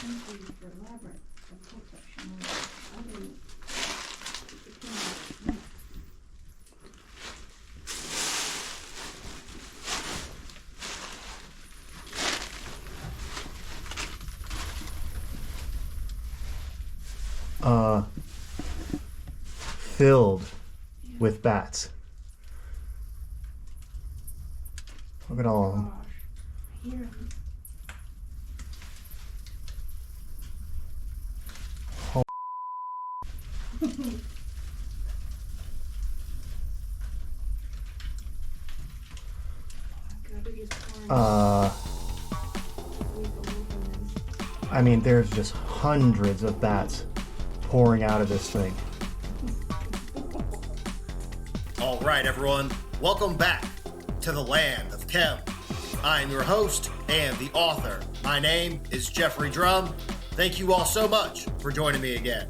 Simply the labyrinth of HOTEPSEKHEMWY. Filled with bats. Look at all of them. I hear 'em. I mean, there's just hundreds of bats pouring out of this thing. All right, everyone, welcome back to the land of Chem. I'm your host and the author. My name is Jeffrey Drum. Thank you all so much for joining me again.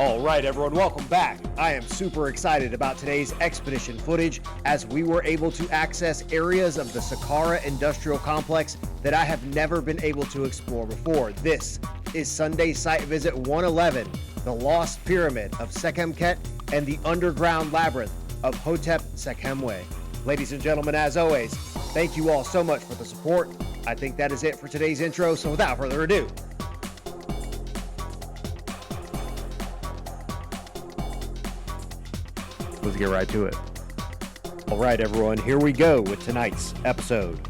All right, everyone, welcome back. I am super excited about today's expedition footage as we were able to access areas of the Saqqara industrial complex that I have never been able to explore before. This is Sunday Site Visit 111, the Lost Pyramid of Sekhemket and the Underground Labyrinth of HOTEPSEKHEMWY. Ladies and gentlemen, as always, thank you all so much for the support. I think that is it for today's intro, so without further ado, let's get right to it. All right, everyone, here we go with tonight's episode.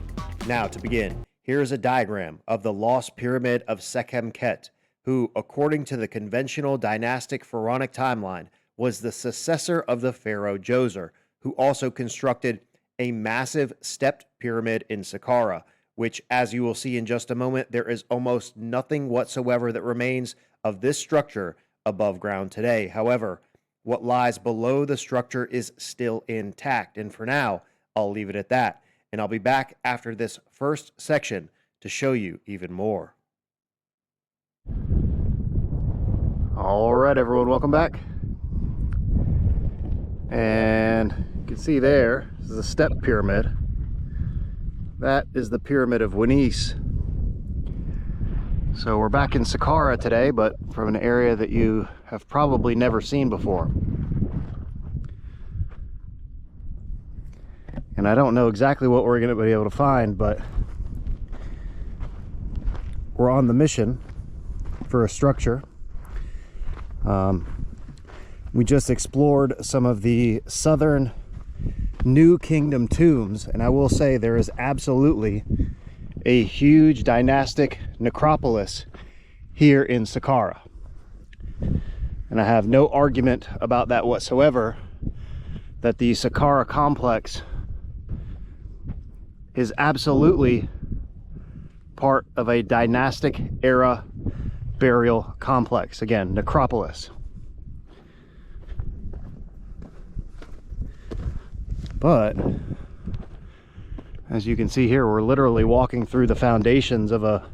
Now, to begin, here is a diagram of the Lost Pyramid of Sekhemket, who, according to the conventional dynastic pharaonic timeline, was the successor of the pharaoh Djoser, who also constructed a massive stepped pyramid in Saqqara, which, as you will see in just a moment, there is almost nothing whatsoever that remains of this structure above ground today. However, what lies below the structure is still intact, and for now, I'll leave it at that, and I'll be back after this first section to show you even more. All right, everyone, welcome back. And you can see there, this is a step pyramid. That is the Pyramid of Winis. So we're back in Saqqara today, but from an area that you have probably never seen before. And I don't know exactly what we're going to be able to find, but we're on the mission for a structure. We just explored some of the southern New Kingdom tombs, and I will say there is absolutely a huge dynastic necropolis here in Saqqara. And I have no argument about that whatsoever, that the Saqqara complex is absolutely part of a dynastic era burial complex. Again, necropolis. But as you can see here, we're literally walking through the foundations of a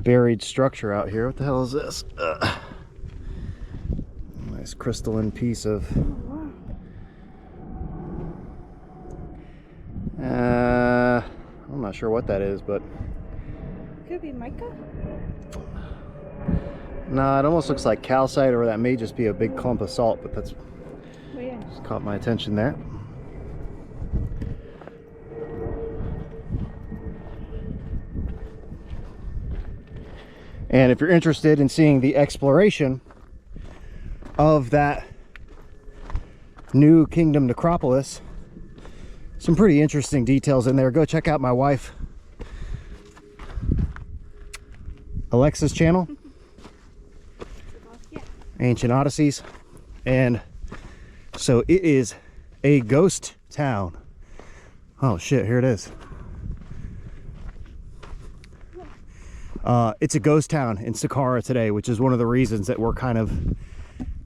buried structure out here. What the hell is this? Nice crystalline piece of I'm not sure what that is, but Could be mica. no, it almost looks like calcite, or that may just be a big clump of salt, but that's Where? just caught my attention there. And if you're interested in seeing the exploration of that New Kingdom necropolis, some pretty interesting details in there. Go check out my wife Alexa's channel, Ancient Odysseys. And so it is a ghost town. Oh shit, here it is. It's a ghost town in Saqqara today, which is one of the reasons that we're kind of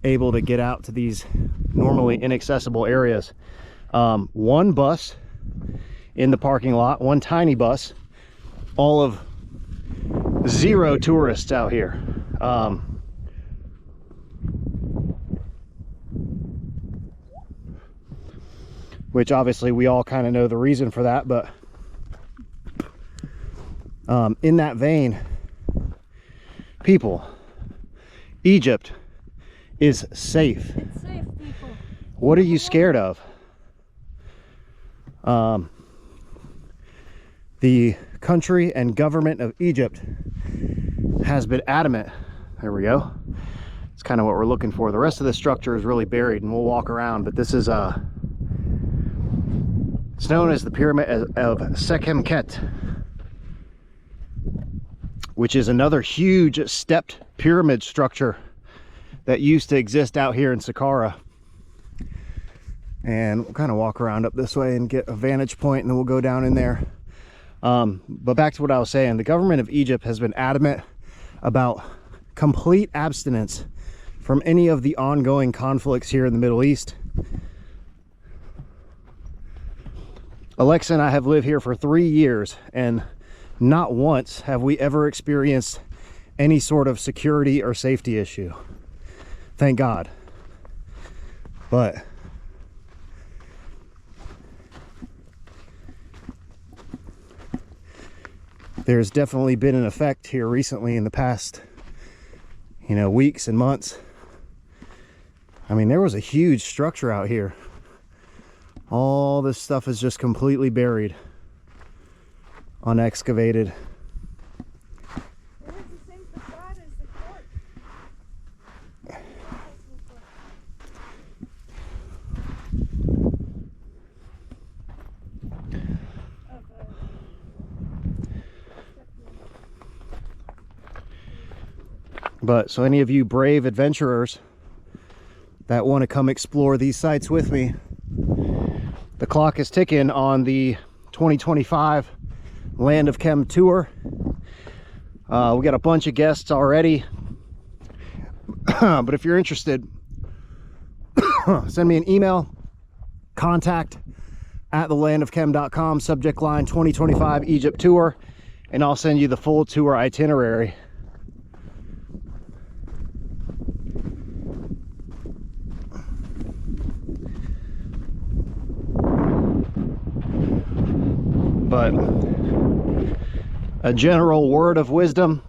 able to get out to these normally inaccessible areas. One bus in the parking lot, one tiny bus, all of 0 tourists out here. Which obviously we all kind of know the reason for that, but in that vein, People, Egypt is safe. It's safe, people. What are you scared of? The country and government of Egypt has been adamant. There we go. It's kind of what we're looking for. The rest of the structure is really buried, and we'll walk around, but this is it's known as the pyramid of SEKHEMKET, which is another huge stepped pyramid structure that used to exist out here in Saqqara. And we'll kind of walk around up this way and get a vantage point, and then we'll go down in there. But back to what I was saying, the government of Egypt has been adamant about complete abstinence from any of the ongoing conflicts here in the Middle East. Alexa and I have lived here for 3 years, and not once have we ever experienced any sort of security or safety issue. Thank God. But there's definitely been an effect here recently in the past, weeks and months. I mean, there was a huge structure out here. All this stuff is just completely buried, unexcavated. It has the same facade as the court. But so any of you brave adventurers that want to come explore these sites with me, the clock is ticking on the 2025 Land of Chem tour. We got a bunch of guests already, but if you're interested, send me an email, contact@thelandofchem.com, subject line 2025 Egypt tour, and I'll send you the full tour itinerary. But a general word of wisdom: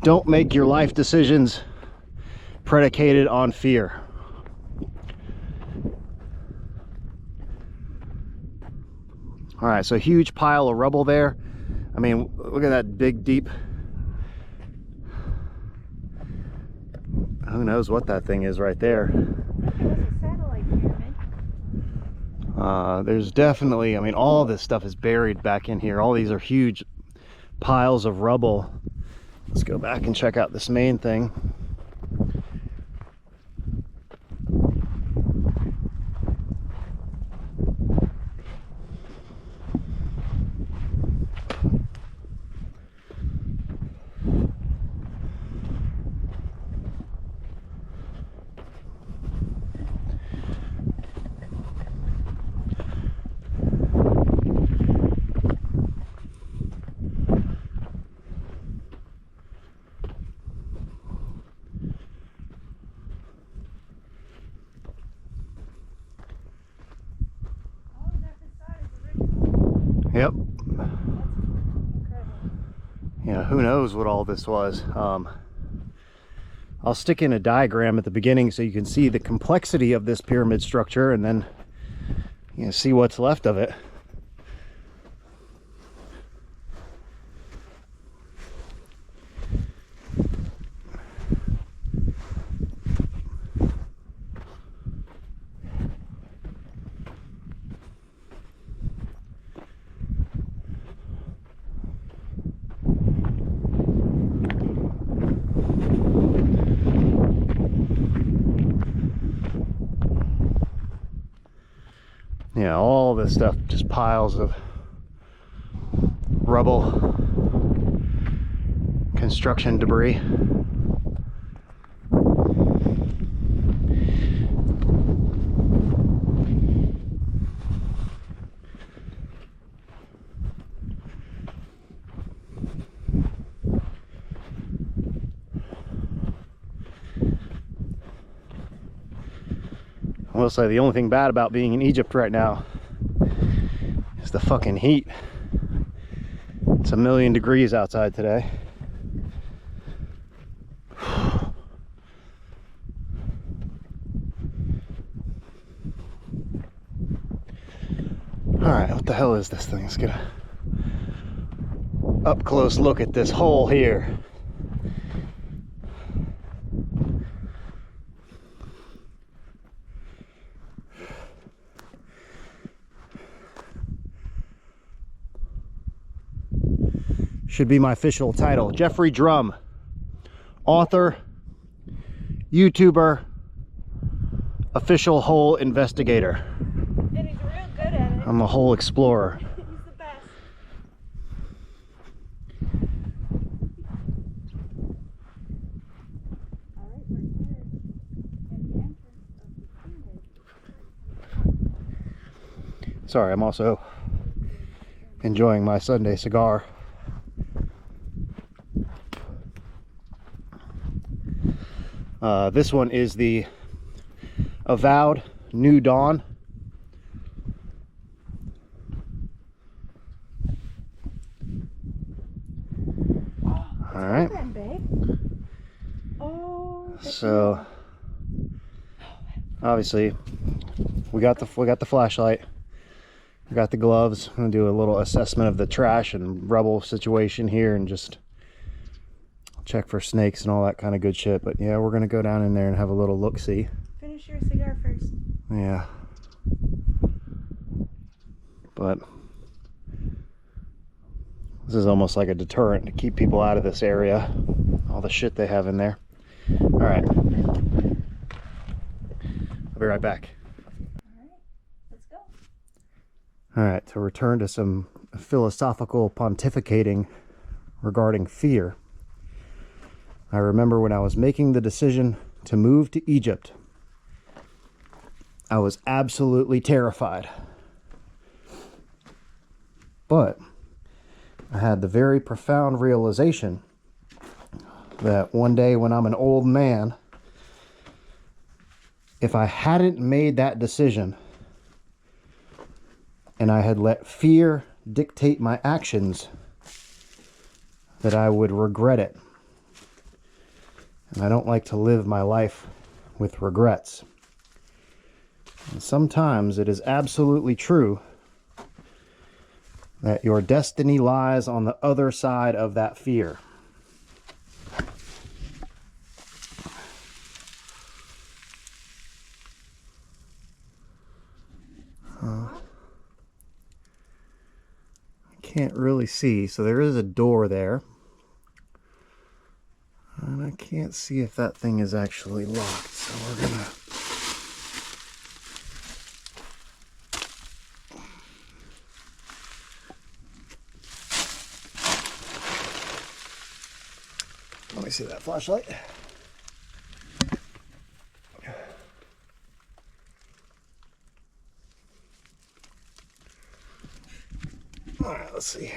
don't make your life decisions predicated on fear. All right, so huge pile of rubble there. I mean, look at that big, deep. Who knows what that thing is right there. Satellite pyramid. There's definitely, I mean, all this stuff is buried back in here. All these are huge piles of rubble. Let's go back and check out this main thing. Yep. Yeah, who knows what all this was. I'll stick in a diagram at the beginning so you can see the complexity of this pyramid structure, and then see what's left of it. Yeah, all this stuff, just piles of rubble, construction debris. I will say the only thing bad about being in Egypt right now is the fucking heat. It's 1,000,000 degrees outside today. does this thing. Let's get a up close look at this hole here. Should be my official title. Jeffrey Drum, author, YouTuber, official hole investigator. And he's real good at it. I'm a hole explorer. He's the best. All right, we're here at the entrance of the pyramid. Sorry, I'm also enjoying my Sunday cigar. This one is the Avowed New Dawn. All right. Oh, So obviously we got the flashlight. We got the gloves. I'm gonna do a little assessment of the trash and rubble situation here and just check for snakes and all that kind of good shit. But yeah, we're gonna go down in there and have a little look-see. finish your cigar first. Yeah. But this is almost like a deterrent to keep people out of this area. All the shit they have in there. All right. I'll be right back. All right, let's go. All right, to return to some philosophical pontificating regarding fear. I remember when I was making the decision to move to Egypt, I was absolutely terrified. But I had the very profound realization that one day when I'm an old man, if I hadn't made that decision and I had let fear dictate my actions, that I would regret it. And I don't like to live my life with regrets. And sometimes it is absolutely true that your destiny lies on the other side of that fear. I can't really see, so there is a door there. And I can't see if that thing is actually locked, so we're gonna... Let me see that flashlight. All right, let's see.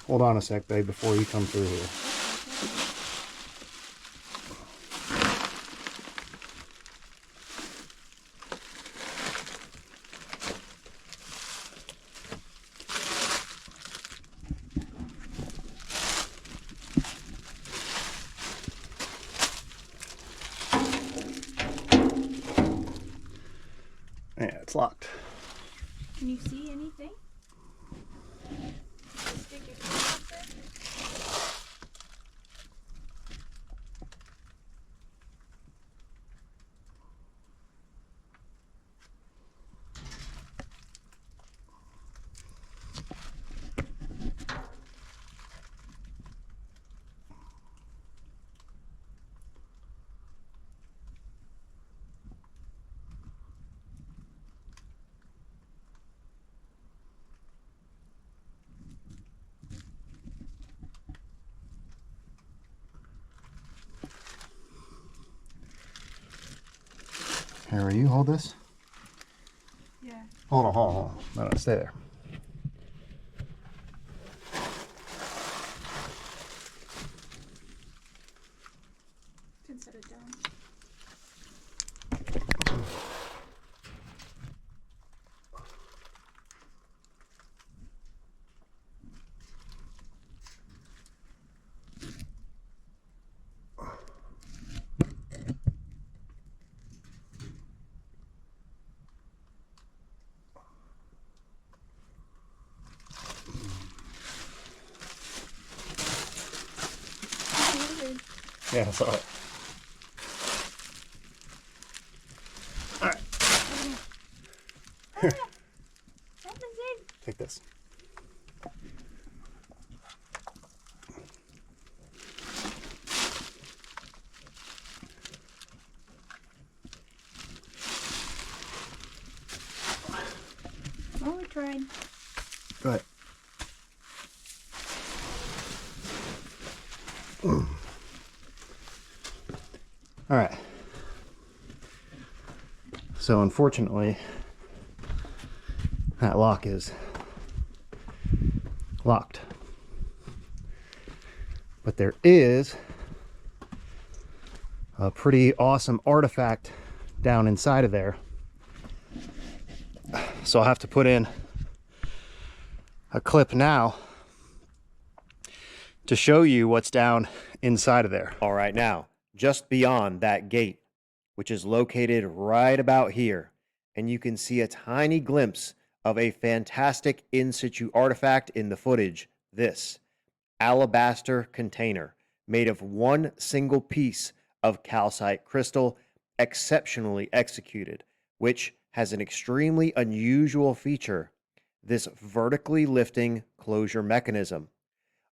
Hold on a sec, babe, before you come through here. Yeah, it's locked. Can you see anything? Stick your finger up there. Here, will you hold this? Yeah. Hold on. No, stay there. Can set it down. Yeah, I saw it. All right. Here. Take this. Oh, we tried. Go ahead. All right. So unfortunately, that lock is locked. But there is a pretty awesome artifact down inside of there. So I'll have to put in a clip now to show you what's down inside of there. All right, now, just beyond that gate, which is located right about here, and you can see a tiny glimpse of a fantastic in situ artifact in the footage. This alabaster container made of one single piece of calcite crystal, exceptionally executed, which has an extremely unusual feature: this vertically lifting closure mechanism.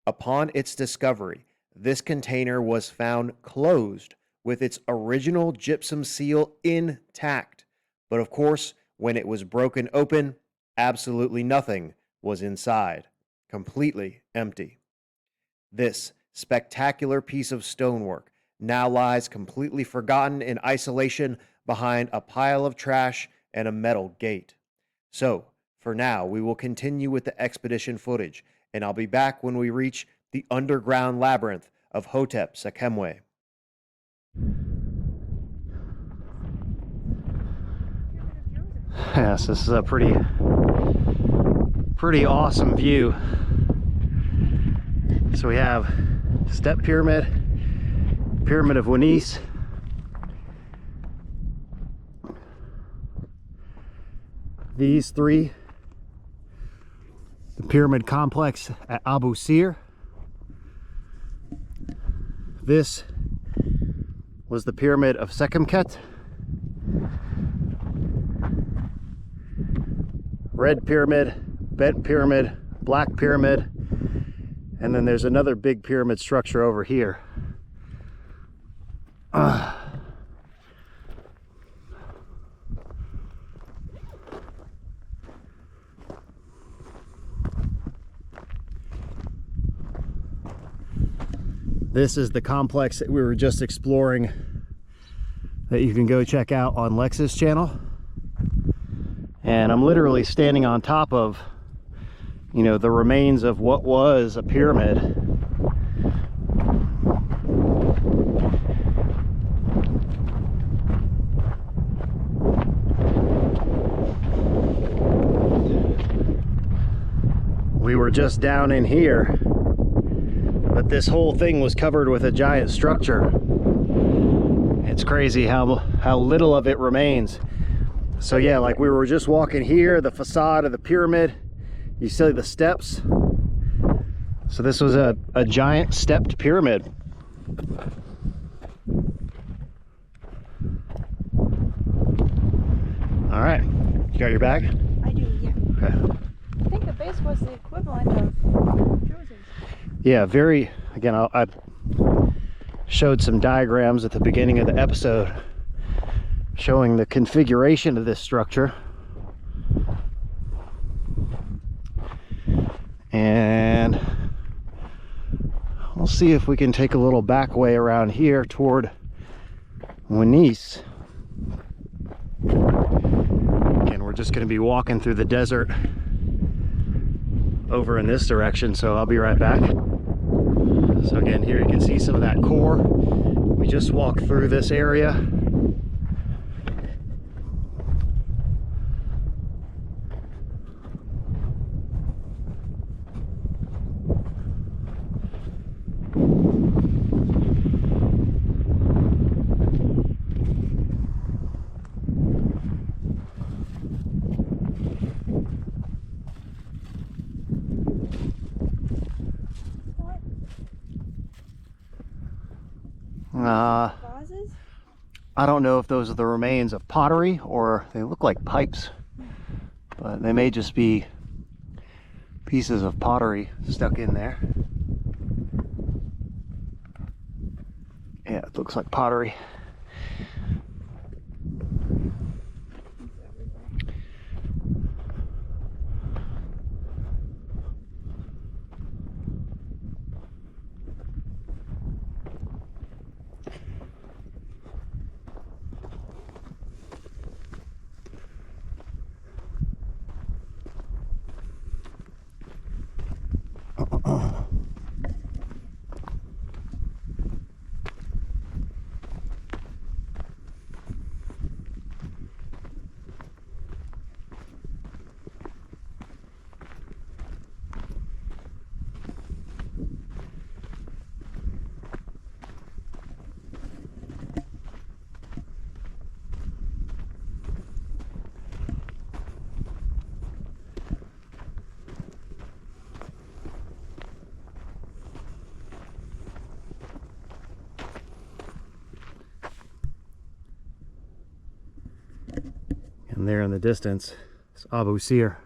Upon its discovery, this container was found closed with its original gypsum seal intact. But of course, when it was broken open, absolutely nothing was inside, completely empty. This spectacular piece of stonework now lies completely forgotten in isolation behind a pile of trash and a metal gate. So, for now, we will continue with the expedition footage, and I'll be back when we reach the underground labyrinth of HOTEPSEKHEMWY. Yes, this is a pretty awesome view. So we have Step Pyramid, Pyramid of Wanis, these three, the pyramid complex at Abu Sir. This was the pyramid of SEKHEMKET, red pyramid, bent pyramid, black pyramid, and then there's another big pyramid structure over here. This is the complex that we were just exploring that you can go check out on Lex's channel. And I'm literally standing on top of, you know, the remains of what was a pyramid. We were just down in here, but this whole thing was covered with a giant structure. It's crazy how little of it remains. So yeah, like we were just walking here, the facade of the pyramid, you see the steps. So this was a giant stepped pyramid. All right, you got your bag? I do, yeah. Okay. I think the base was the equivalent of Joseph's. Yeah, very, again, I showed some diagrams at the beginning of the episode showing the configuration of this structure. And we'll see if we can take a little back way around here toward Wanis. Again, we're just going to be walking through the desert over in this direction, so I'll be right back. So again, here you can see some of that core. We just walked through this area. All I don't know if those are the remains of pottery or they look like pipes, but they may just be pieces of pottery stuck in there. Yeah, it looks like pottery. And there in the distance is Abu Sir.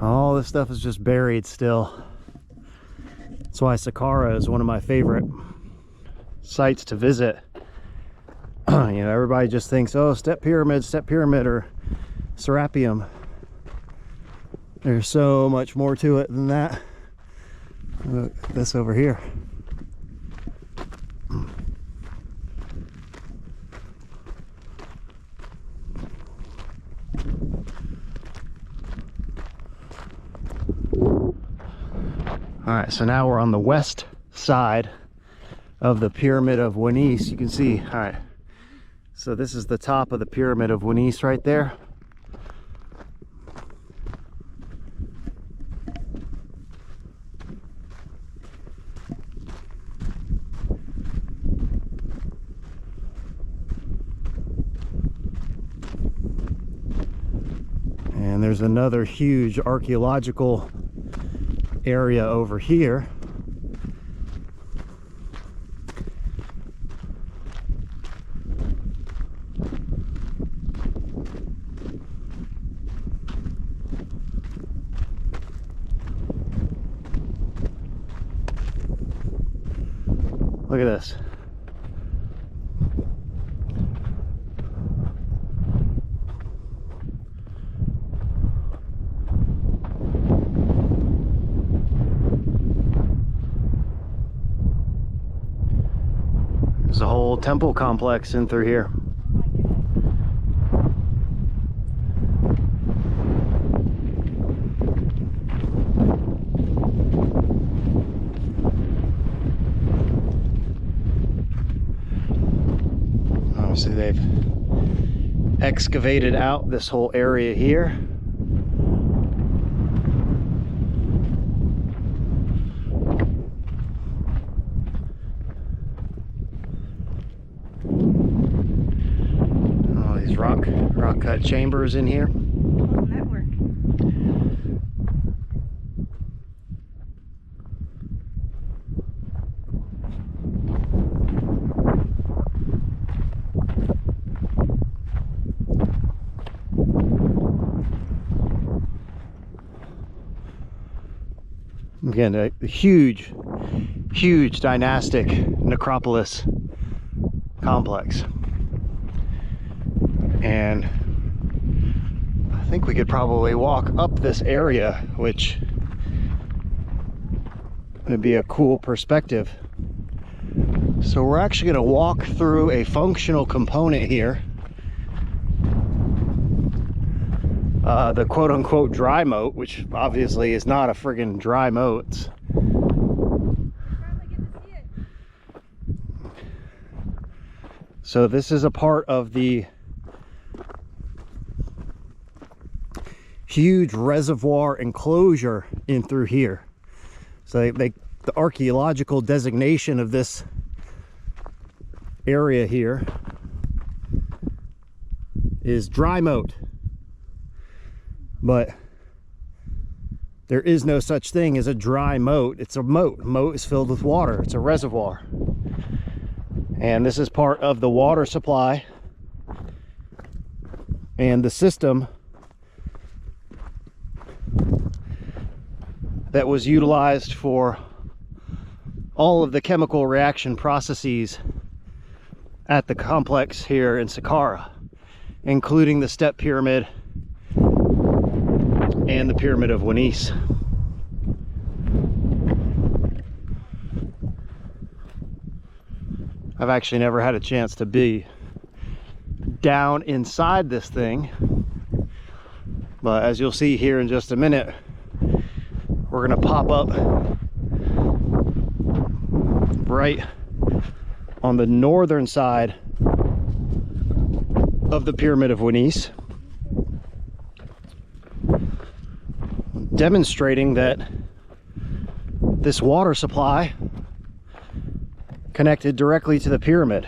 All this stuff is just buried still. That's why Saqqara is one of my favorite sites to visit. You know, everybody just thinks, oh, step pyramid, or Serapeum. There's so much more to it than that. Look at this over here. All right, so now we're on the west side of the Pyramid of Wanis. You can see, all right, so this is the top of the Pyramid of Wanis right there. And there's another huge archaeological area over here. Look at this. There's a whole temple complex in through here. Obviously they've excavated out this whole area here. Rock cut chambers in here. How will that work? Again, a huge dynastic necropolis complex. And I think we could probably walk up this area, which would be a cool perspective. So we're actually going to walk through a functional component here. The quote-unquote dry moat, which obviously is not a friggin' dry moat. So this is a part of the huge reservoir enclosure in through here. So the archaeological designation of this area here is dry moat. But there is no such thing as a dry moat. It's a moat. Moat is filled with water. It's a reservoir. And this is part of the water supply and the system that was utilized for all of the chemical reaction processes at the complex here in Saqqara, including the step pyramid and the pyramid of Wanis. I've actually never had a chance to be down inside this thing, but as you'll see here in just a minute, we're gonna pop up right on the northern side of the pyramid of Wanis, demonstrating that this water supply connected directly to the pyramid.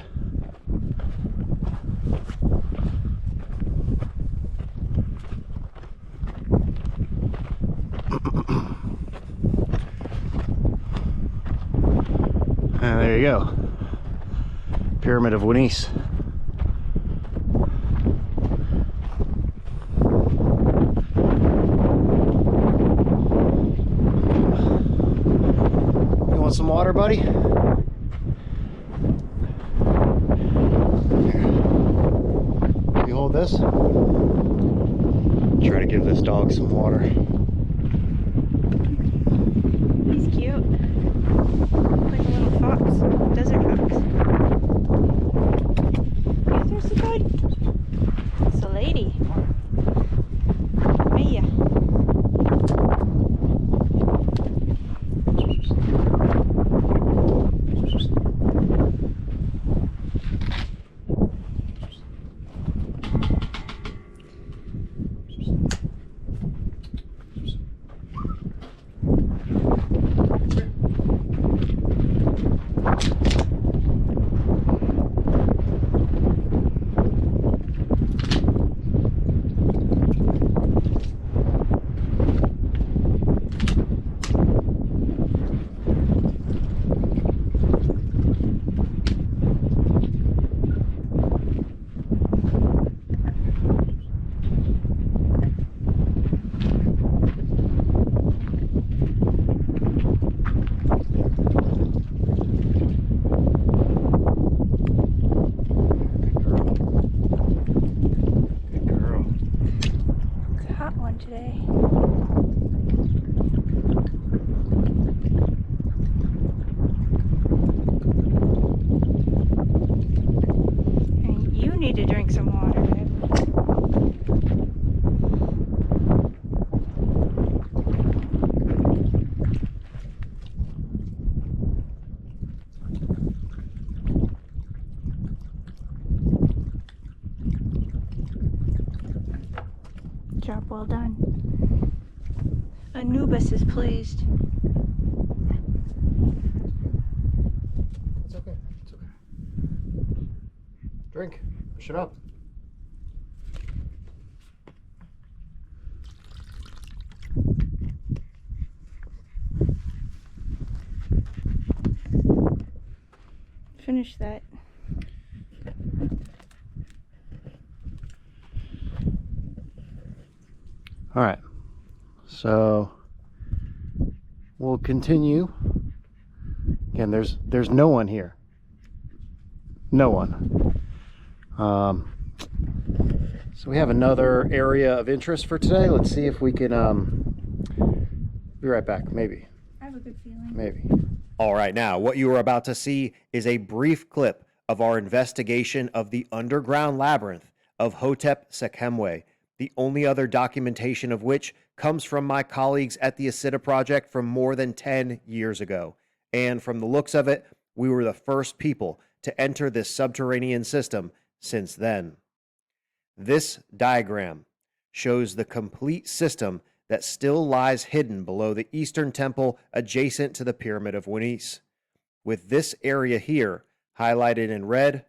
And there you go, Pyramid of Wanis. You want some water, buddy? You hold this. Try to give this dog some water. He's cute. Like a little fox. Desert fox. You thirsty, bud? It's a lady. Maya. Today. And you need to drink some water, babe. Job well done. Anubis is pleased. It's okay. It's okay. Drink. Push it up. Finish that. All right, so we'll continue. Again, there's no one here. No one. So we have another area of interest for today. Let's see if we can be right back. Maybe. I have a good feeling. Maybe. All right, now what you are about to see is a brief clip of our investigation of the underground labyrinth of HOTEPSEKHEMWY, the only other documentation of which comes from my colleagues at the Osireion project from more than 10 years ago. And from the looks of it, we were the first people to enter this subterranean system since then. This diagram shows the complete system that still lies hidden below the Eastern Temple adjacent to the Pyramid of Wanis. With this area here highlighted in red,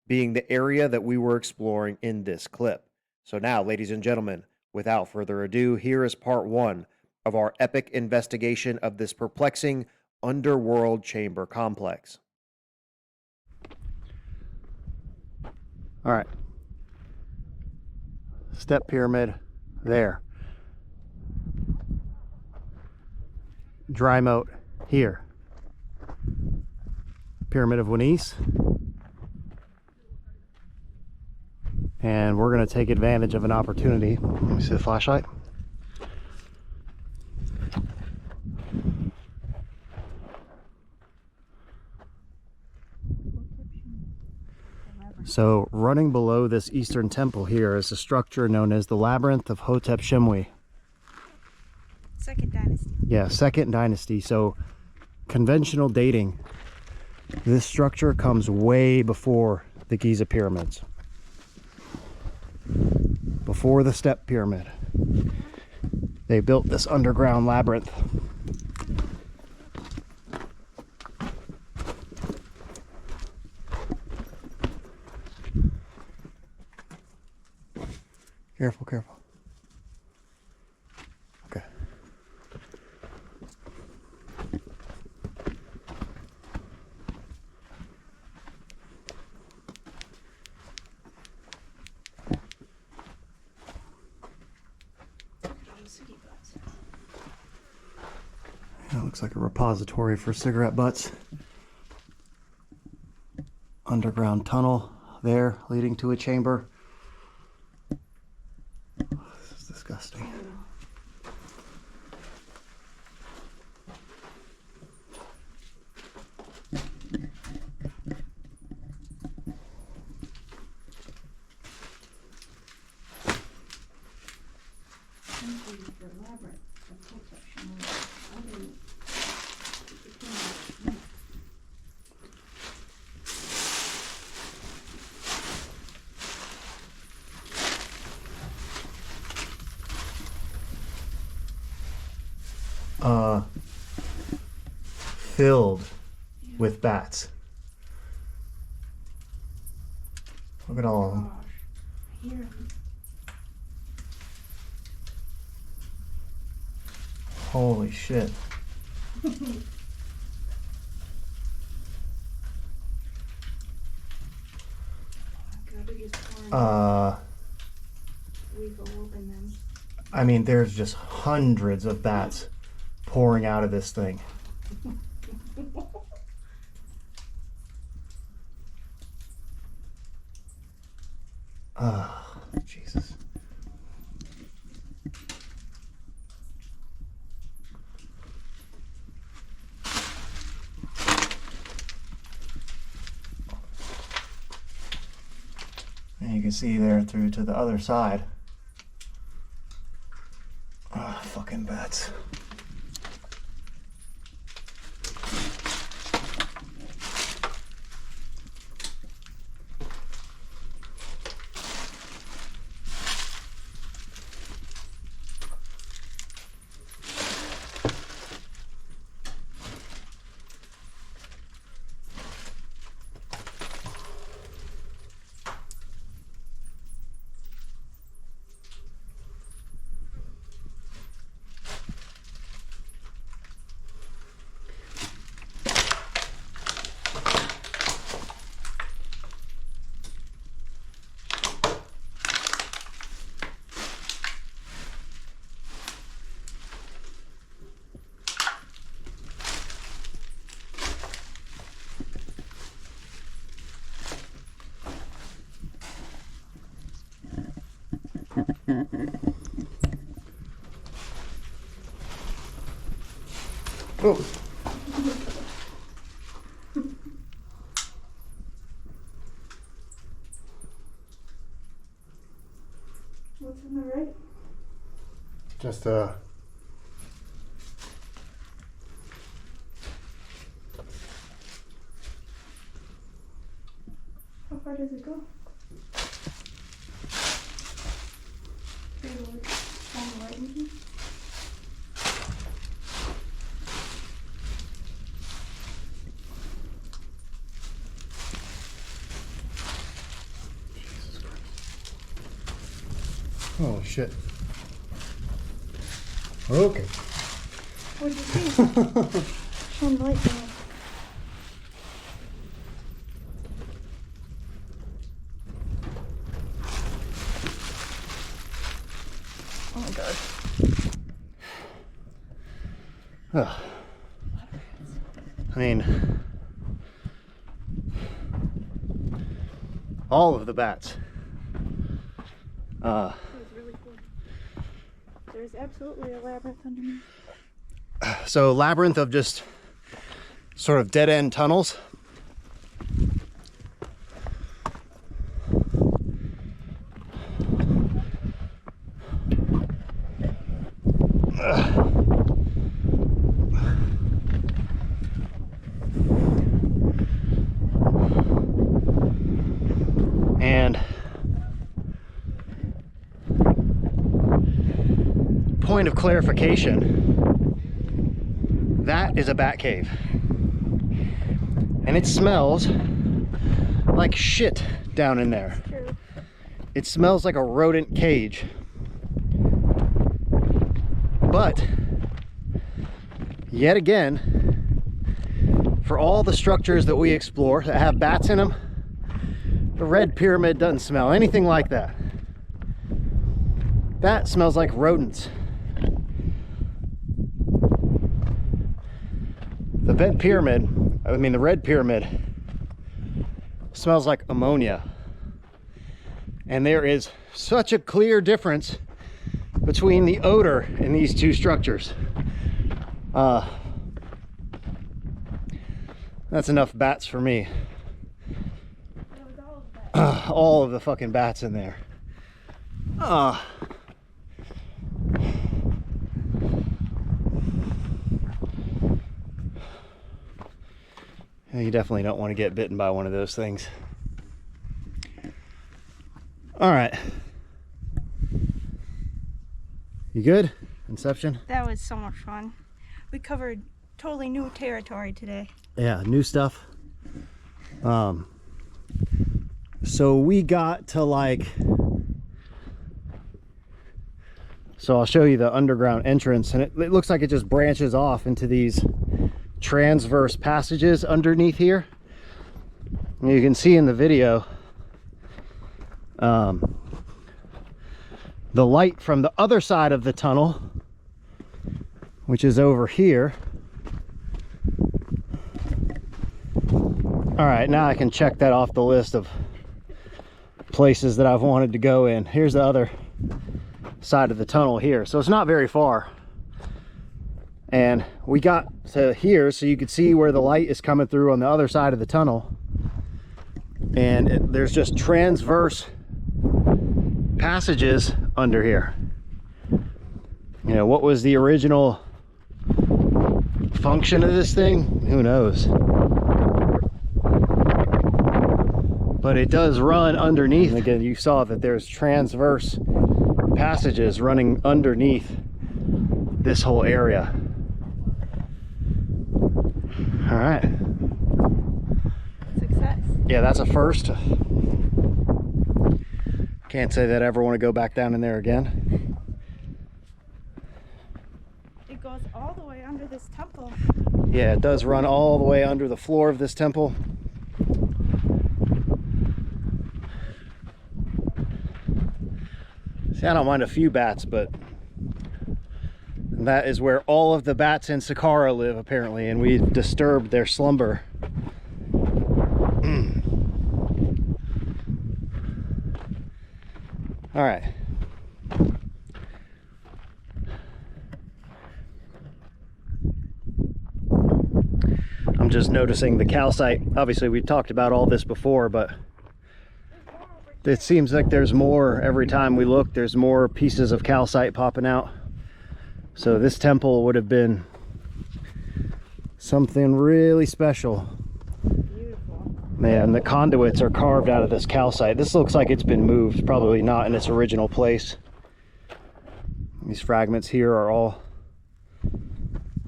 being the area that we were exploring in this clip. So now, ladies and gentlemen, without further ado, here is part 1 of our epic investigation of this perplexing underworld chamber complex. All right. Step pyramid there. Dry moat here. Pyramid of Wenice. And we're going to take advantage of an opportunity. Let me see the flashlight. So running below this eastern temple here is a structure known as the Labyrinth of HOTEPSEKHEMWY. Second dynasty. Yeah, second dynasty. So conventional dating, this structure comes way before the Giza pyramids. Before the step pyramid. They built this underground labyrinth. Careful, careful. Okay. Yeah, looks like a repository for cigarette butts. Underground tunnel there leading to a chamber. This is disgusting. Filled with bats. Look at all of them. Holy shit. I mean, there's just hundreds of bats pouring out of this thing. Oh, Jesus. And you can see there through to the other side. Ah, fucking bats. Oh. What's on the right? Just How far does it go? On the right, maybe? Oh shit. Okay. What did you see? Shine the light down. Oh my god. Ugh. I mean, all of the bats. That was really cool. There's absolutely a labyrinth underneath. So labyrinth of just sort of dead end tunnels. And point of clarification, that is a bat cave. And it smells like shit down in there. True. It smells like a rodent cage. But yet again, for all the structures that we explore that have bats in them, the red pyramid doesn't smell anything like that. That smells like rodents. The red pyramid smells like ammonia. And there is such a clear difference between the odor in these two structures. That's enough bats for me. All of the fucking bats in there. You definitely don't want to get bitten by one of those things. All right. You good? Inception? That was so much fun. We covered totally new territory today. Yeah, new stuff. So we got to like, so I'll show you the underground entrance, and it looks like it just branches off into these transverse passages underneath here. And you can see in the video the light from the other side of the tunnel, which is over here. All right, now I can check that off the list of places that I've wanted to go in. Here's the other side of the tunnel here, so it's not very far. And we got to here so you could see where the light is coming through on the other side of the tunnel. And there's just transverse passages under here. You know, what was the original function of this thing? Who knows? But it does run underneath. And again, you saw that there's transverse passages running underneath this whole area. All right. Success. Yeah, that's a first. Can't say that I ever want to go back down in there again. It goes all the way under this temple. Yeah, it does run all the way under the floor of this temple. See, I don't mind a few bats, but that is where all of the bats in Saqqara live, apparently, and we've disturbed their slumber. All right. I'm just noticing the calcite. Obviously, we talked about all this before, but it seems like there's more every time we look. There's more pieces of calcite popping out. So this temple would have been something really special. Beautiful. Man, the conduits are carved out of this calcite. This looks like it's been moved, probably not in its original place. These fragments here are all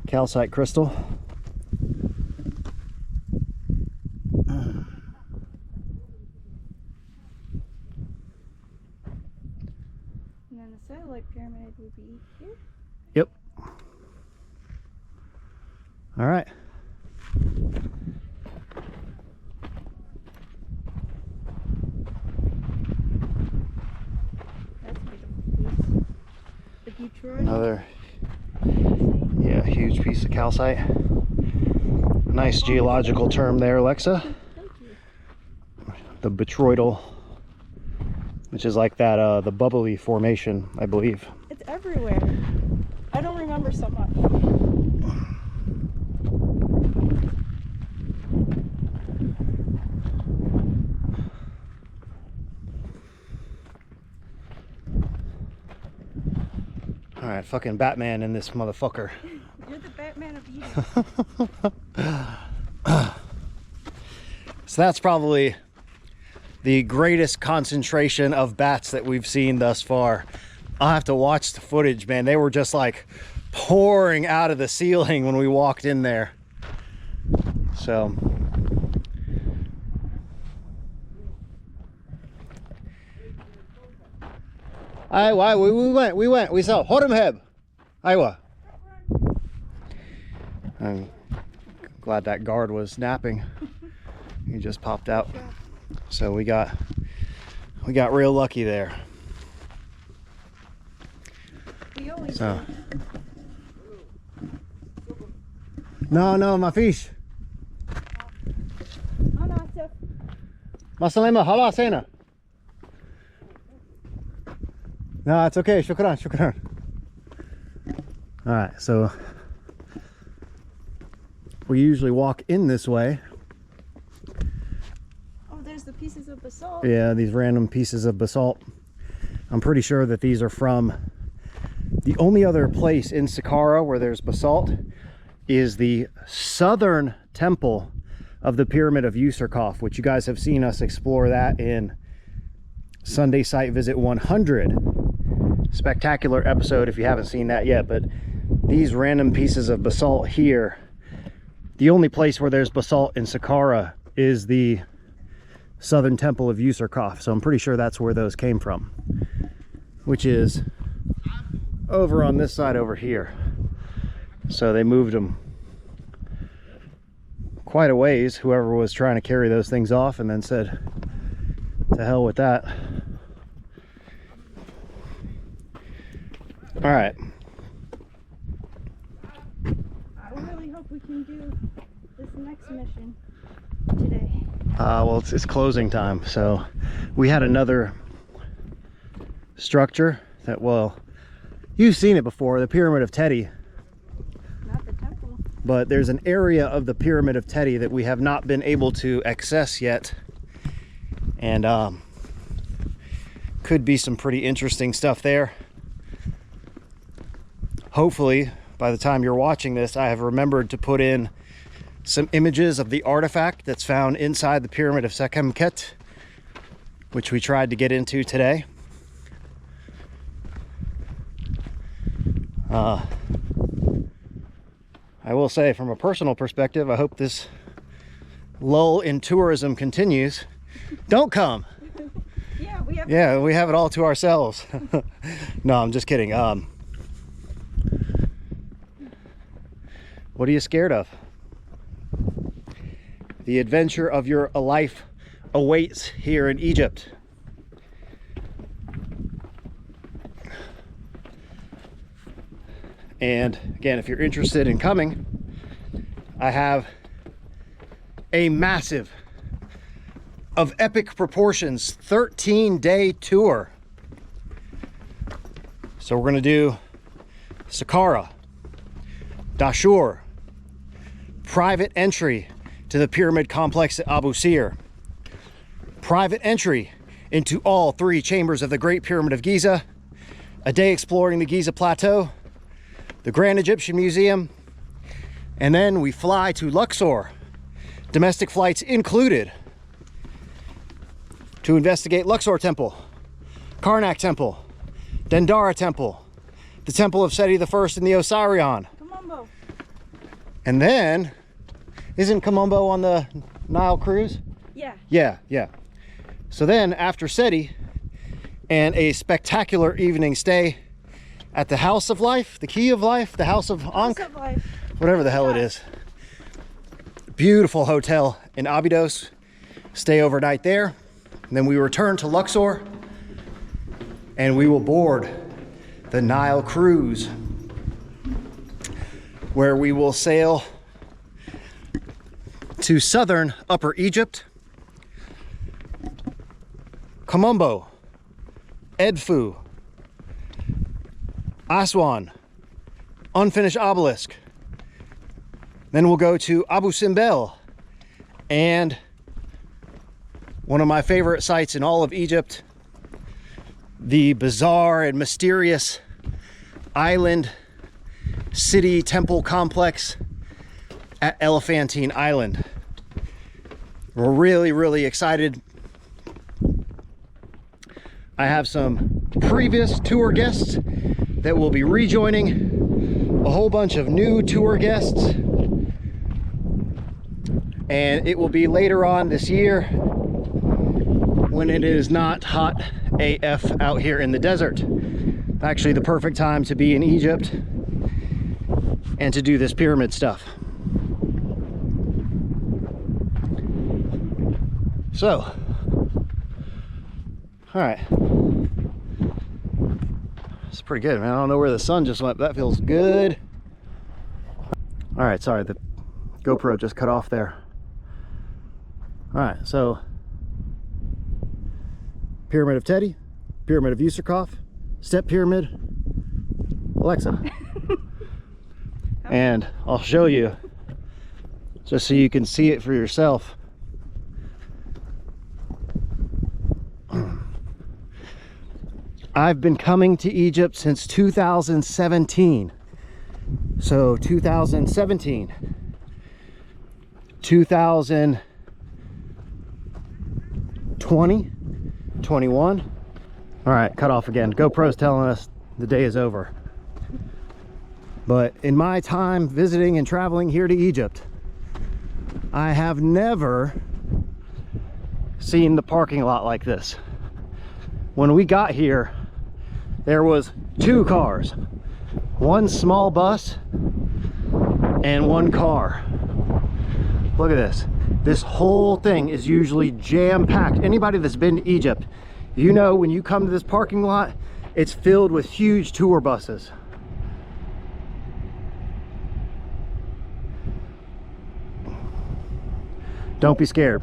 calcite crystal. And pyramid would be here. Yep. All right. That's a beautiful piece. The Detroit. Another, yeah, huge piece of calcite. Nice geological term there, Alexa. Thank you. The botryoidal, which is like that, the bubbly formation, I believe. It's everywhere. I don't remember so much. All right, fucking Batman in this motherfucker. You're the Batman of Eden. So that's probably the greatest concentration of bats that we've seen thus far. I'll have to watch the footage, man. They were just like pouring out of the ceiling when we walked in there. So we saw HOTEPSEKHEMWY. Iowa. I'm glad that guard was napping. He just popped out. So we got real lucky there. We always So do. no, my fish. Oh, no, so Masalema hala sena. No, it's okay. Shukran. All right, so we usually walk in this way. oh, there's the pieces of basalt. Yeah, these random pieces of basalt. I'm pretty sure that these are from the only other place in Saqqara where there's basalt is the southern temple of the Pyramid of Userkaf, which you guys have seen us explore that in Sunday Site Visit 100. Spectacular episode if you haven't seen that yet. But these random pieces of basalt here, the only place where there's basalt in Saqqara is the southern temple of Userkaf. So I'm pretty sure that's where those came from, which is over on this side over here. So they moved them quite a ways, whoever was trying to carry those things off, and then said to hell with that. All right. I really hope we can do this next mission today. Well, it's closing time, so we had another structure that, well, you've seen it before, the Pyramid of Teti. Not the temple. But there's an area of the Pyramid of Teti that we have not been able to access yet, and could be some pretty interesting stuff there. Hopefully, by the time you're watching this, I have remembered to put in some images of the artifact that's found inside the Pyramid of SEKHEMKET, which we tried to get into today. I will say, from a personal perspective, I hope this lull in tourism continues. Don't come. Yeah, We have it all to ourselves. No, I'm just kidding. What are you scared of? The adventure of your life awaits here in Egypt. And again, if you're interested in coming, I have a massive, of epic proportions, 13-day tour. So we're gonna do Saqqara, Dashur, private entry to the pyramid complex at Abu Sir, private entry into all 3 chambers of the Great Pyramid of Giza, a day exploring the Giza Plateau, the Grand Egyptian Museum, and then we fly to Luxor, domestic flights included, to investigate Luxor Temple, Karnak Temple, Dendara Temple, the Temple of Seti I and the Osireion. Kamumbo. And then, isn't Kamumbo on the Nile cruise? Yeah. Yeah. So then, after Seti and a spectacular evening stay at the House of Life, the Key of Life, the House of Ankh, House of Life. whatever the hell it is. Beautiful hotel in Abydos. Stay overnight there. And then we return to Luxor and we will board the Nile cruise, where we will sail to southern Upper Egypt, Komombo, Edfu, Aswan, unfinished obelisk. Then we'll go to Abu Simbel and one of my favorite sites in all of Egypt, the bizarre and mysterious island city temple complex at Elephantine Island. We're really excited. I have some previous tour guests that will be rejoining, a whole bunch of new tour guests, and it will be later on this year when it is not hot AF out here in the desert. Actually, the perfect time to be in Egypt and to do this pyramid stuff. So, all right. It's pretty good, man. I don't know where the sun just went, but that feels good. All right, sorry, the GoPro just cut off there. All right, so Pyramid of Teti, Pyramid of Userkov, Step Pyramid, Alexa. And I'll show you just so you can see it for yourself. I've been coming to Egypt since 2017. So 2017, 2020, 21. All right, cut off again. GoPro's telling us the day is over. But in my time visiting and traveling here to Egypt, I have never seen the parking lot like this. When we got here, there was 2 cars, 1 small bus and 1 car. Look at this. This whole thing is usually jam-packed. Anybody that's been to Egypt, you know when you come to this parking lot, it's filled with huge tour buses. Don't be scared.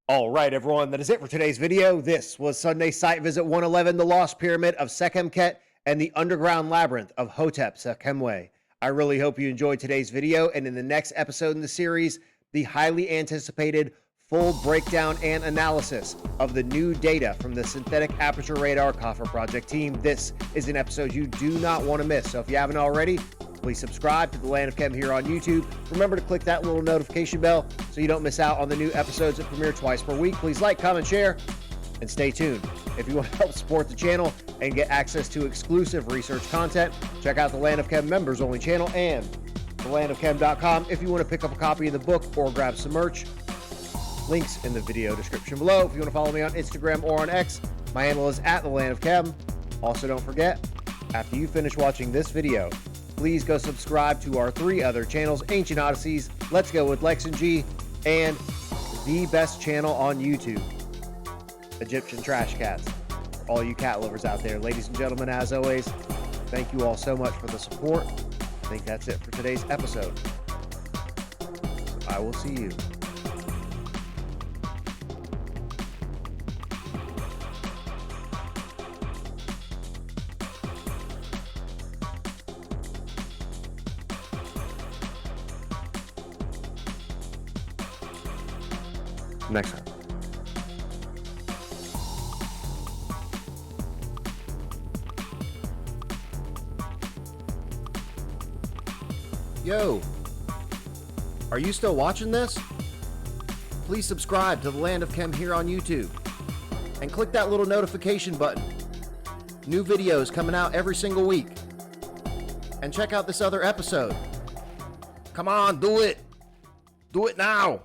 All right, everyone, that is it for today's video. This was Sunday Site Visit 111, the Lost Pyramid of Sekhemket and the Underground Labyrinth of HOTEPSEKHEMWY. I really hope you enjoyed today's video, and in the next episode in the series, the highly anticipated full breakdown and analysis of the new data from the Synthetic Aperture Radar Coffer Project team. This is an episode you do not want to miss, so if you haven't already, please subscribe to the Land of Chem here on YouTube. Remember to click that little notification bell so you don't miss out on the new episodes that premiere twice per week. Please like, comment, share, and stay tuned. If you want to help support the channel and get access to exclusive research content, check out the Land of Chem members only channel and thelandofchem.com if you want to pick up a copy of the book or grab some merch. Links in the video description below. If you want to follow me on Instagram or on X, my handle is @thelandofchem. Also, don't forget, after you finish watching this video, please go subscribe to our 3 other channels, Ancient Odysseys, Let's Go with Lex and G, and the best channel on YouTube, Egyptian Trash Cats. For all you cat lovers out there, ladies and gentlemen, as always, thank you all so much for the support. I think that's it for today's episode. I will see you next time. Yo, are you still watching this? Please subscribe to the Land of Chem here on YouTube and click that little notification button. New videos coming out every single week. And check out this other episode. Come on, do it. Do it now.